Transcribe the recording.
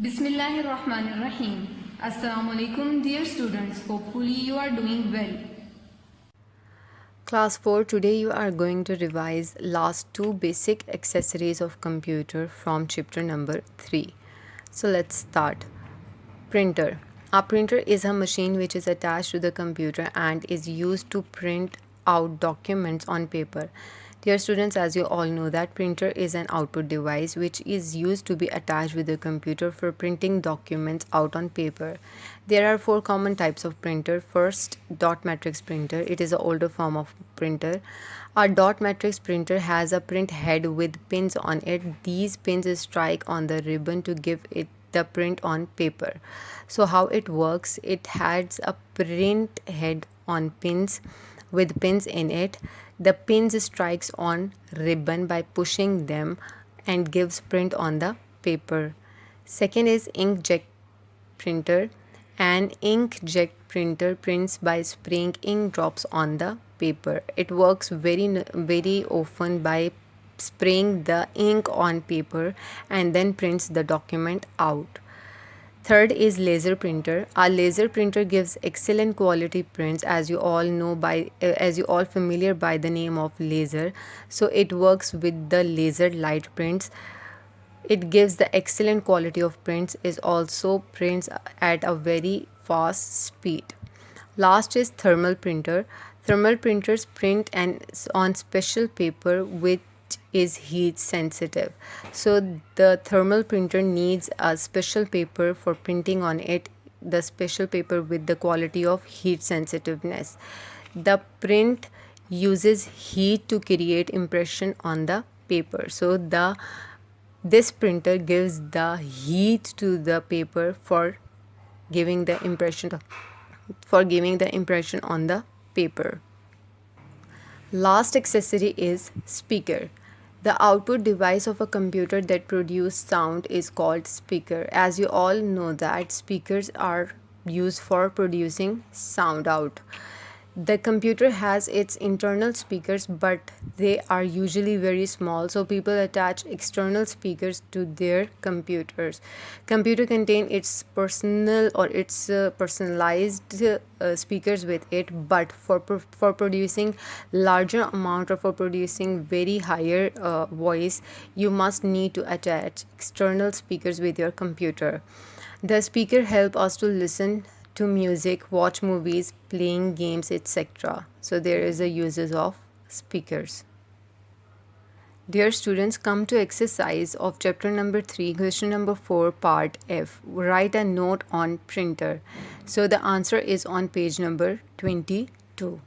Bismillahirrahmanirrahim. Assalamu alaikum, dear students. Hopefully you are doing well. Class 4, today you are going to revise last two basic accessories of computer from chapter number 3. So let's start. Printer. A printer is a machine which is attached to the computer and is used to print out documents on paper. Dear students, as you all know that printer is an output device which is used to be attached with the computer for printing documents out on paper. There are 4 common types of printer. First, dot matrix printer. It is an older form of printer. A dot matrix printer has a print head with pins on it. These pins strike on the ribbon to give it the print on paper. So how it works, it has a print head on pins with pins in it. The pins strikes on ribbon by pushing them and gives print on the paper. Second is inkjet printer. An inkjet printer prints by spraying ink drops on the paper. It works very often by spraying the ink on paper and then prints the document out. Third is laser printer. A laser printer gives excellent quality prints, as you all know as you all familiar by the name of laser. So it works with the laser light prints. It gives the excellent quality of prints, is also prints at a very fast speed. Last is thermal printer. Thermal printers print on special paper which is heat sensitive. So the thermal printer needs a special paper for printing on it, the special paper with the quality of heat sensitiveness. The print uses heat to create impression on the paper. So this printer gives the heat to the paper for giving the impression on the paper. Last accessory is speaker. The output device of a computer that produces sound is called speaker. As you all know that speakers are used for producing sound out. The computer has its internal speakers, but they are usually very small, so people attach external speakers to their computers. Computer contain its personal or its personalized speakers with it, but for producing larger amount or for producing very higher voice, you must need to attach external speakers with your computer. The speaker help us to listen to music, watch movies, playing games, etc. So there is a uses of speakers. Dear students, come to exercise of chapter number 3, question number 4, part F. Write a note on printer. So the answer is on page number 22.